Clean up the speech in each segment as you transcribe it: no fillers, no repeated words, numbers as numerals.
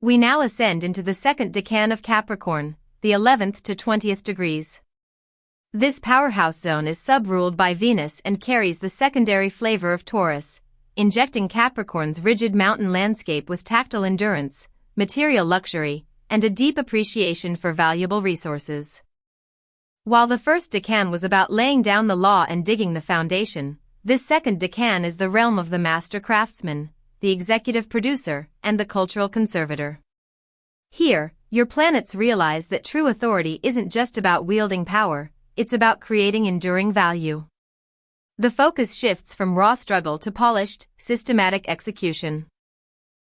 We now ascend into the second decan of Capricorn, the 11th to 20th degrees. This powerhouse zone is sub-ruled by Venus and carries the secondary flavor of Taurus, injecting Capricorn's rigid mountain landscape with tactile endurance, material luxury, and a deep appreciation for valuable resources. While the first decan was about laying down the law and digging the foundation, this second decan is the realm of the master craftsman, the executive producer, and the cultural conservator. Here, your planets realize that true authority isn't just about wielding power, it's about creating enduring value. The focus shifts from raw struggle to polished, systematic execution.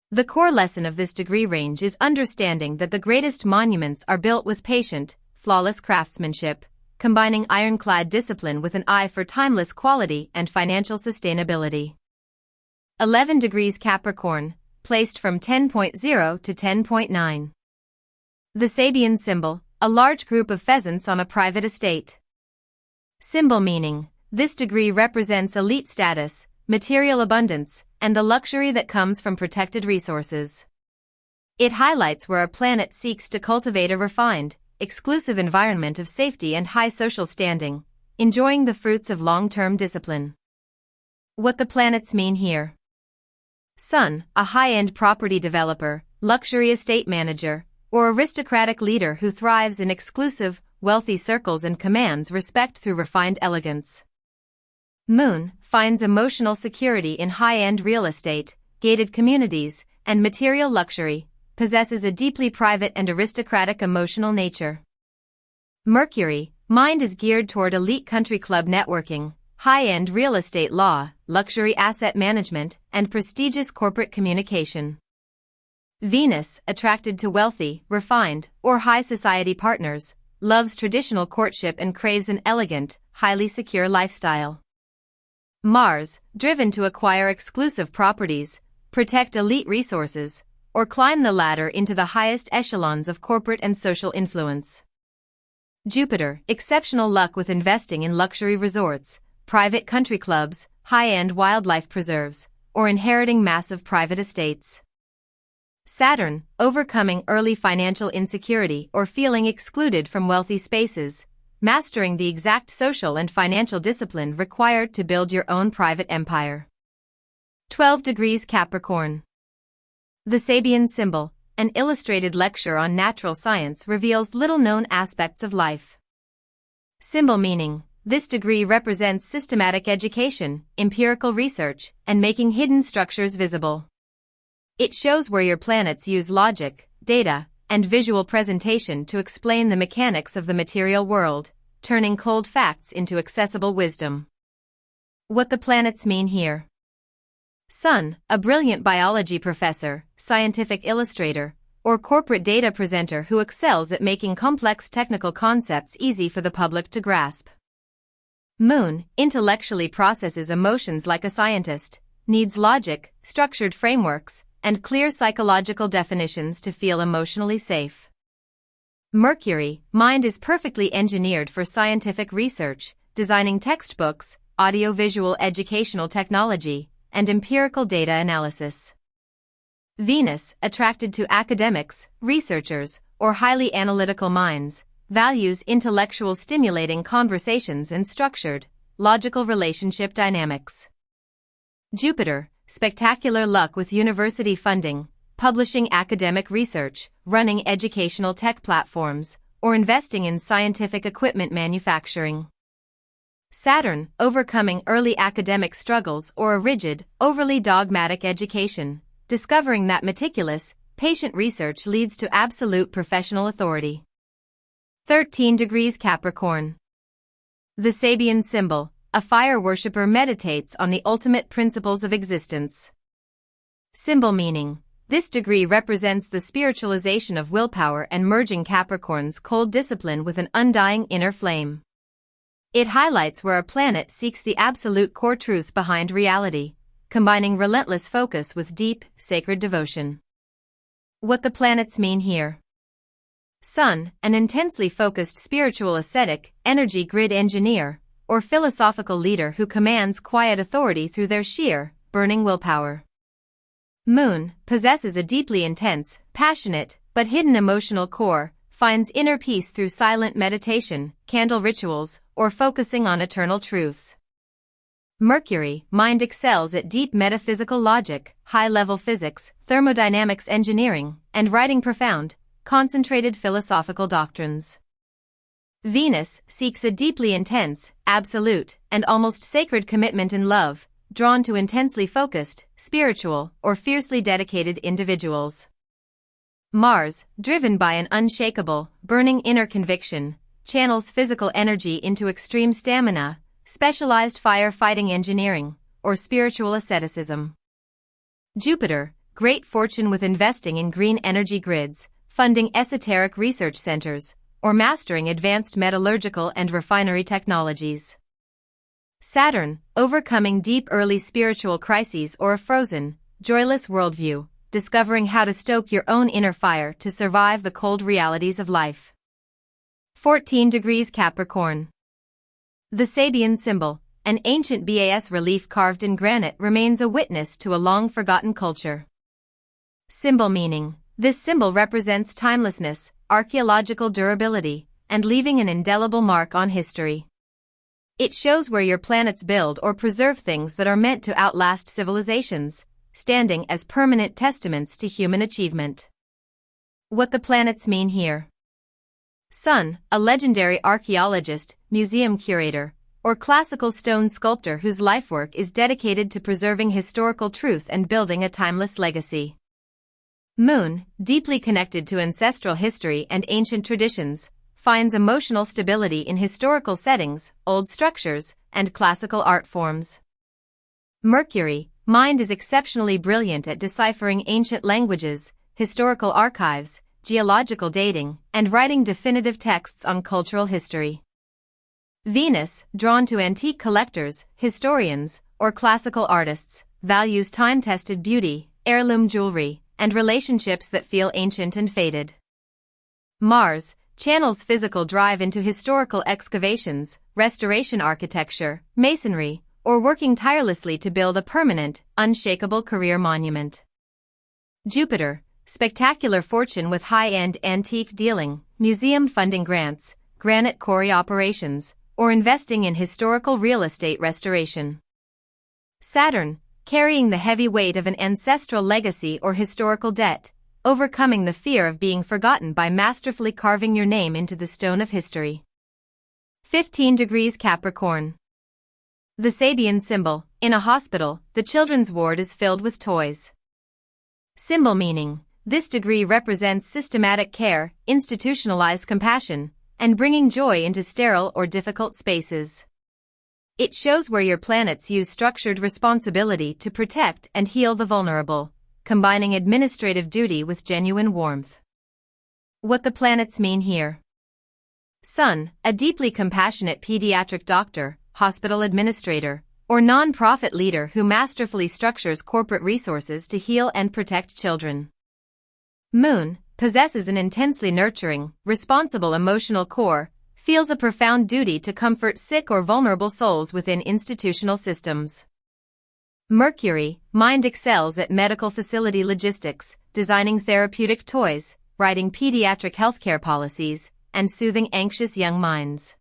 The core lesson of this degree range is understanding that the greatest monuments are built with patient, flawless craftsmanship, combining ironclad discipline with an eye for timeless quality and financial sustainability. 11 degrees Capricorn, placed from 10.0 to 10.9. The Sabian symbol, a large group of pheasants on a private estate. Symbol meaning, this degree represents elite status, material abundance, and the luxury that comes from protected resources. It highlights where a planet seeks to cultivate a refined, exclusive environment of safety and high social standing, enjoying the fruits of long-term discipline. What the planets mean here. Sun, a high-end property developer, luxury estate manager, or aristocratic leader who thrives in exclusive, wealthy circles and commands respect through refined elegance. Moon finds emotional security in high-end real estate, gated communities, and material luxury, possesses a deeply private and aristocratic emotional nature. Mercury, mind is geared toward elite country club networking, high-end real estate law, luxury asset management, and prestigious corporate communication. Venus, attracted to wealthy, refined, or high society partners, loves traditional courtship and craves an elegant, highly secure lifestyle. Mars, driven to acquire exclusive properties, protect elite resources, or climb the ladder into the highest echelons of corporate and social influence. Jupiter, exceptional luck with investing in luxury resorts, private country clubs, high-end wildlife preserves, or inheriting massive private estates. Saturn, overcoming early financial insecurity or feeling excluded from wealthy spaces, mastering the exact social and financial discipline required to build your own private empire. 12 degrees Capricorn. The Sabian symbol, an illustrated lecture on natural science, reveals little-known aspects of life. Symbol meaning, this degree represents systematic education, empirical research, and making hidden structures visible. It shows where your planets use logic, data, and visual presentation to explain the mechanics of the material world, turning cold facts into accessible wisdom. What the planets mean here. Sun, a brilliant biology professor, scientific illustrator, or corporate data presenter who excels at making complex technical concepts easy for the public to grasp. Moon, intellectually processes emotions like a scientist, needs logic, structured frameworks, and clear psychological definitions to feel emotionally safe. Mercury, mind is perfectly engineered for scientific research, designing textbooks, audio-visual educational technology, and empirical data analysis. Venus, attracted to academics, researchers, or highly analytical minds, values intellectual stimulating conversations and structured, logical relationship dynamics. Jupiter, spectacular luck with university funding, publishing academic research, running educational tech platforms, or investing in scientific equipment manufacturing. Saturn, overcoming early academic struggles or a rigid, overly dogmatic education, discovering that meticulous, patient research leads to absolute professional authority. 13 degrees Capricorn. The Sabian symbol, a fire worshipper meditates on the ultimate principles of existence. Symbol meaning, this degree represents the spiritualization of willpower and merging Capricorn's cold discipline with an undying inner flame. It highlights where a planet seeks the absolute core truth behind reality, combining relentless focus with deep, sacred devotion. What the planets mean here. Sun, an intensely focused spiritual ascetic, energy grid engineer, or philosophical leader who commands quiet authority through their sheer, burning willpower. Moon possesses a deeply intense, passionate, but hidden emotional core, finds inner peace through silent meditation, candle rituals, or focusing on eternal truths. Mercury, mind excels at deep metaphysical logic, high-level physics, thermodynamics engineering, and writing profound, concentrated philosophical doctrines. Venus seeks a deeply intense, absolute, and almost sacred commitment in love, drawn to intensely focused, spiritual, or fiercely dedicated individuals. Mars, driven by an unshakable, burning inner conviction, channels physical energy into extreme stamina, specialized fire-fighting engineering, or spiritual asceticism. Jupiter, great fortune with investing in green energy grids, funding esoteric research centers, or mastering advanced metallurgical and refinery technologies. Saturn, overcoming deep early spiritual crises or a frozen, joyless worldview, discovering how to stoke your own inner fire to survive the cold realities of life. 14 degrees Capricorn. The Sabian symbol, an ancient bas relief carved in granite, remains a witness to a long-forgotten culture. Symbol meaning: this symbol represents timelessness, archaeological durability, and leaving an indelible mark on history. It shows where your planets build or preserve things that are meant to outlast civilizations, standing as permanent testaments to human achievement. What the planets mean here. Sun, a legendary archaeologist, museum curator, or classical stone sculptor whose lifework is dedicated to preserving historical truth and building a timeless legacy. Moon, deeply connected to ancestral history and ancient traditions, finds emotional stability in historical settings, old structures, and classical art forms. Mercury, mind is exceptionally brilliant at deciphering ancient languages, historical archives, geological dating, and writing definitive texts on cultural history. Venus, drawn to antique collectors, historians, or classical artists, values time-tested beauty, heirloom jewelry, and relationships that feel ancient and faded. Mars, channels physical drive into historical excavations, restoration architecture, masonry, or working tirelessly to build a permanent, unshakable career monument. Jupiter, spectacular fortune with high-end antique dealing, museum funding grants, granite quarry operations, or investing in historical real estate restoration. Saturn, carrying the heavy weight of an ancestral legacy or historical debt, overcoming the fear of being forgotten by masterfully carving your name into the stone of history. 15 degrees Capricorn. The Sabian symbol, in a hospital, the children's ward is filled with toys. Symbol meaning: this degree represents systematic care, institutionalized compassion, and bringing joy into sterile or difficult spaces. It shows where your planets use structured responsibility to protect and heal the vulnerable, combining administrative duty with genuine warmth. What the planets mean here. Sun, a deeply compassionate pediatric doctor, hospital administrator, or non-profit leader who masterfully structures corporate resources to heal and protect children. Moon, possesses an intensely nurturing, responsible emotional core, feels a profound duty to comfort sick or vulnerable souls within institutional systems. Mercury, mind excels at medical facility logistics, designing therapeutic toys, writing pediatric healthcare policies, and soothing anxious young minds.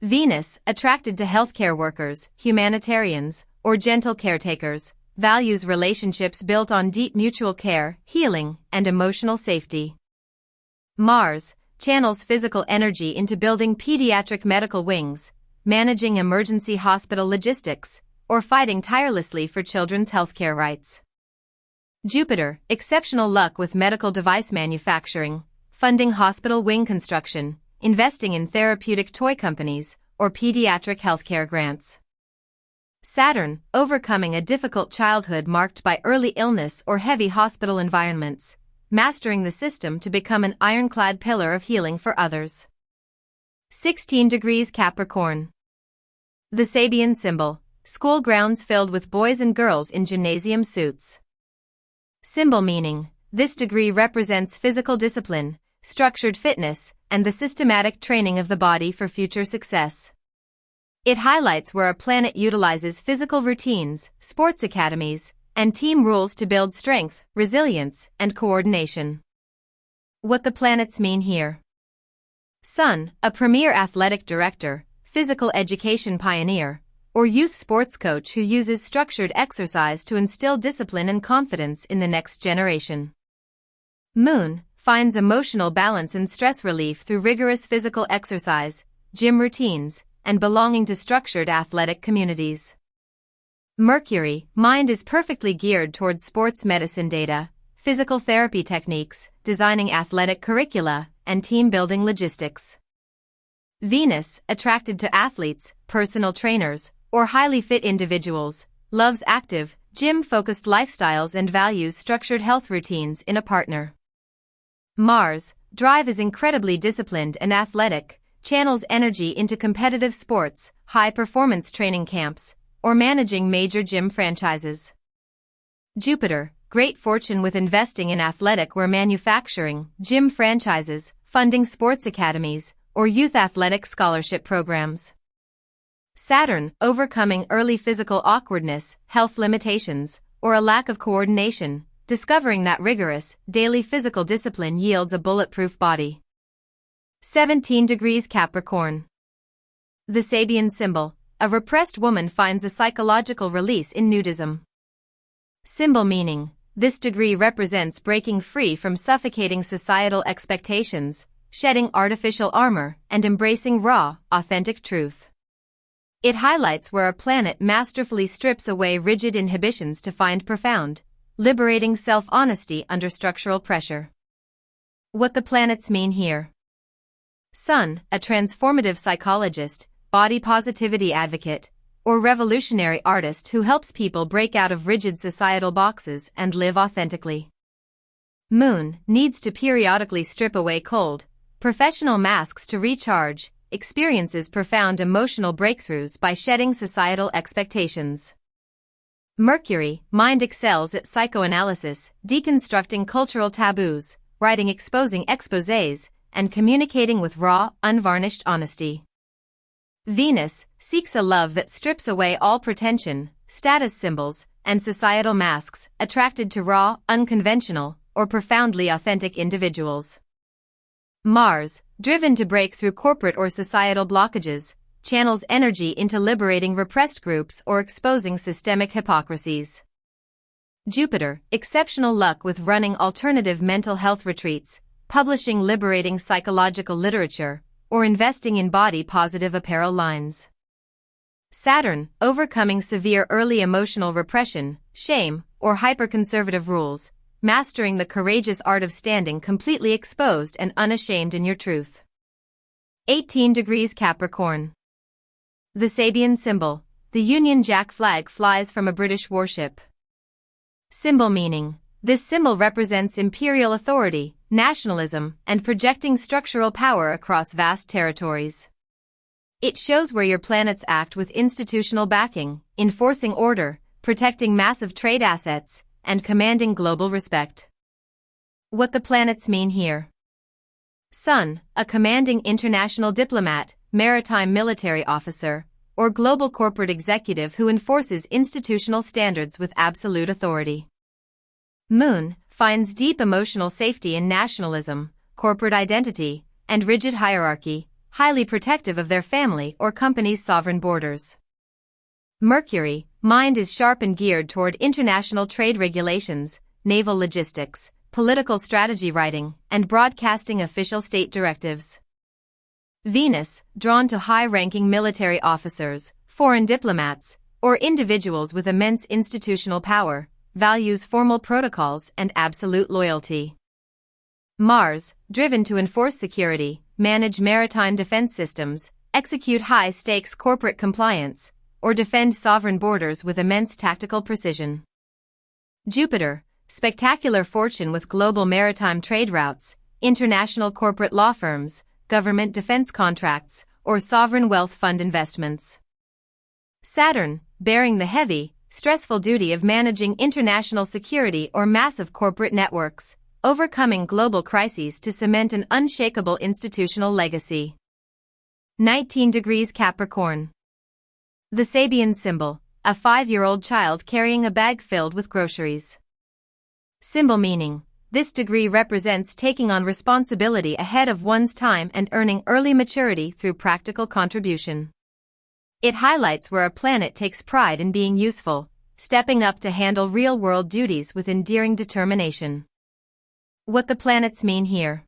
Venus, attracted to healthcare workers, humanitarians, or gentle caretakers, values relationships built on deep mutual care, healing, and emotional safety. Mars, channels physical energy into building pediatric medical wings, managing emergency hospital logistics, or fighting tirelessly for children's healthcare rights. Jupiter, exceptional luck with medical device manufacturing, funding hospital wing construction, investing in therapeutic toy companies, or pediatric healthcare grants. Saturn, overcoming a difficult childhood marked by early illness or heavy hospital environments, mastering the system to become an ironclad pillar of healing for others. 16 degrees Capricorn. The Sabian symbol, school grounds filled with boys and girls in gymnasium suits. Symbol meaning: this degree represents physical discipline, structured fitness, and the systematic training of the body for future success. It highlights where a planet utilizes physical routines, sports academies, and team rules to build strength, resilience, and coordination. What the planets mean here. Sun, a premier athletic director, physical education pioneer, or youth sports coach who uses structured exercise to instill discipline and confidence in the next generation. Moon finds emotional balance and stress relief through rigorous physical exercise, gym routines, and belonging to structured athletic communities. Mercury, mind is perfectly geared towards sports medicine data, physical therapy techniques, designing athletic curricula, and team-building logistics. Venus, attracted to athletes, personal trainers, or highly fit individuals, loves active, gym-focused lifestyles and values structured health routines in a partner. Mars, drive is incredibly disciplined and athletic, channels energy into competitive sports, high-performance training camps, or managing major gym franchises. Jupiter, great fortune with investing in athletic or manufacturing, gym franchises, funding sports academies, or youth athletic scholarship programs. Saturn, overcoming early physical awkwardness, health limitations, or a lack of coordination, discovering that rigorous, daily physical discipline yields a bulletproof body. 17 degrees Capricorn. The Sabian symbol, a repressed woman finds a psychological release in nudism. Symbol meaning, this degree represents breaking free from suffocating societal expectations, shedding artificial armor, and embracing raw, authentic truth. It highlights where a planet masterfully strips away rigid inhibitions to find profound, liberating self-honesty under structural pressure. What the planets mean here. Sun, a transformative psychologist, body positivity advocate, or revolutionary artist who helps people break out of rigid societal boxes and live authentically. Moon, needs to periodically strip away cold, professional masks to recharge, experiences profound emotional breakthroughs by shedding societal expectations. Mercury, mind excels at psychoanalysis, deconstructing cultural taboos, writing exposing exposés, and communicating with raw, unvarnished honesty. Venus, seeks a love that strips away all pretension, status symbols, and societal masks, attracted to raw, unconventional, or profoundly authentic individuals. Mars, driven to break through corporate or societal blockages, channels energy into liberating repressed groups or exposing systemic hypocrisies. Jupiter, exceptional luck with running alternative mental health retreats, publishing liberating psychological literature, or investing in body-positive apparel lines. Saturn, overcoming severe early emotional repression, shame, or hyper-conservative rules, mastering the courageous art of standing completely exposed and unashamed in your truth. 18 degrees Capricorn. The Sabian symbol, the Union Jack flag flies from a British warship. Symbol meaning, this symbol represents imperial authority, nationalism, and projecting structural power across vast territories. It shows where your planets act with institutional backing, enforcing order, protecting massive trade assets, and commanding global respect. What the planets mean here. Sun, a commanding international diplomat, maritime military officer, or global corporate executive who enforces institutional standards with absolute authority. Moon, finds deep emotional safety in nationalism, corporate identity, and rigid hierarchy, highly protective of their family or company's sovereign borders. Mercury, mind is sharp and geared toward international trade regulations, naval logistics, political strategy writing, and broadcasting official state directives. Venus, drawn to high-ranking military officers, foreign diplomats, or individuals with immense institutional power, values formal protocols and absolute loyalty. Mars, driven to enforce security, manage maritime defense systems, execute high-stakes corporate compliance, or defend sovereign borders with immense tactical precision. Jupiter, spectacular fortune with global maritime trade routes, international corporate law firms, government defense contracts, or sovereign wealth fund investments. Saturn, bearing the heavy, stressful duty of managing international security or massive corporate networks, overcoming global crises to cement an unshakable institutional legacy. 19 degrees Capricorn. The Sabian symbol, a 5-year-old child carrying a bag filled with groceries. Symbol meaning. This degree represents taking on responsibility ahead of one's time and earning early maturity through practical contribution. It highlights where a planet takes pride in being useful, stepping up to handle real-world duties with endearing determination. What the planets mean here.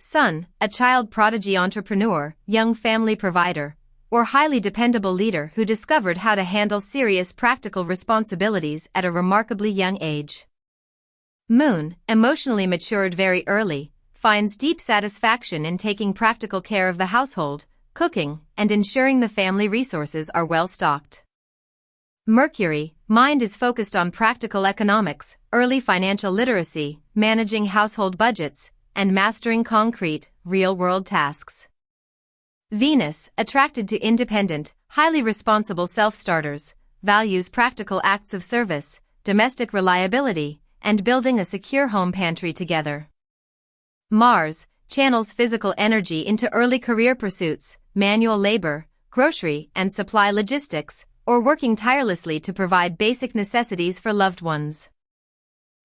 Sun, a child prodigy entrepreneur, young family provider, or highly dependable leader who discovered how to handle serious practical responsibilities at a remarkably young age. Moon, emotionally matured very early, finds deep satisfaction in taking practical care of the household, cooking, and ensuring the family resources are well stocked. Mercury, mind is focused on practical economics, early financial literacy, managing household budgets, and mastering concrete, real-world tasks. Venus, attracted to independent, highly responsible self-starters, values practical acts of service, domestic reliability, and building a secure home pantry together. Mars, channels physical energy into early career pursuits, manual labor, grocery and supply logistics, or working tirelessly to provide basic necessities for loved ones.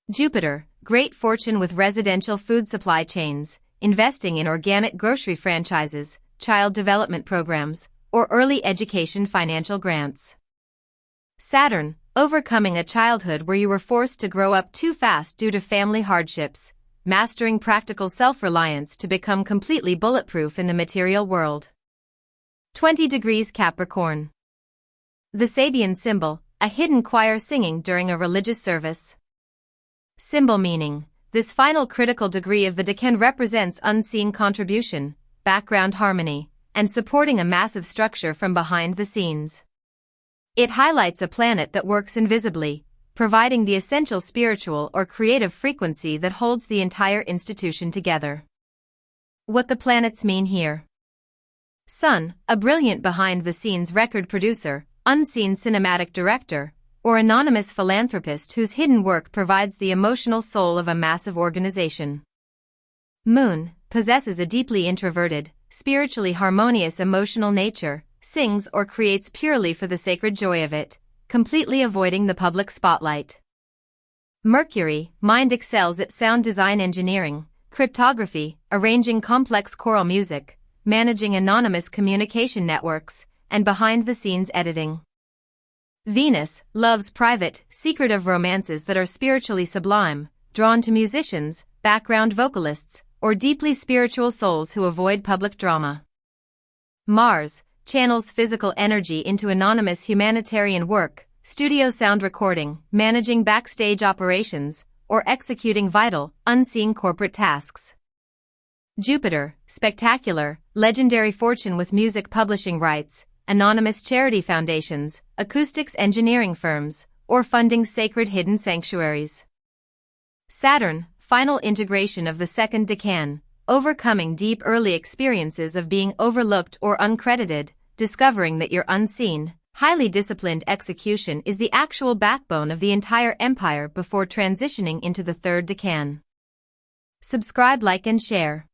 Jupiter, great fortune with residential food supply chains, investing in organic grocery franchises, child development programs, or early education financial grants. Saturn, overcoming a childhood where you were forced to grow up too fast due to family hardships, mastering practical self-reliance to become completely bulletproof in the material world. 20 degrees Capricorn. The Sabian symbol, a hidden choir singing during a religious service. Symbol meaning. This final critical degree of the decan represents unseen contribution, background harmony, and supporting a massive structure from behind the scenes. It highlights a planet that works invisibly, providing the essential spiritual or creative frequency that holds the entire institution together. What the planets mean here. Sun, a brilliant behind-the-scenes record producer, unseen cinematic director, or anonymous philanthropist whose hidden work provides the emotional soul of a massive organization. Moon, possesses a deeply introverted, spiritually harmonious emotional nature, sings or creates purely for the sacred joy of it, completely avoiding the public spotlight. Mercury, mind excels at sound design engineering, cryptography, arranging complex choral music, managing anonymous communication networks, and behind-the-scenes editing. Venus, loves private, secretive romances that are spiritually sublime, drawn to musicians, background vocalists, or deeply spiritual souls who avoid public drama. Mars, channels physical energy into anonymous humanitarian work, studio sound recording, managing backstage operations, or executing vital, unseen corporate tasks. Jupiter, spectacular, legendary fortune with music publishing rights, anonymous charity foundations, acoustics engineering firms, or funding sacred hidden sanctuaries. Saturn, final integration of the second decan, overcoming deep early experiences of being overlooked or uncredited, discovering that your unseen, highly disciplined execution is the actual backbone of the entire empire before transitioning into the third decan. Subscribe, like and share.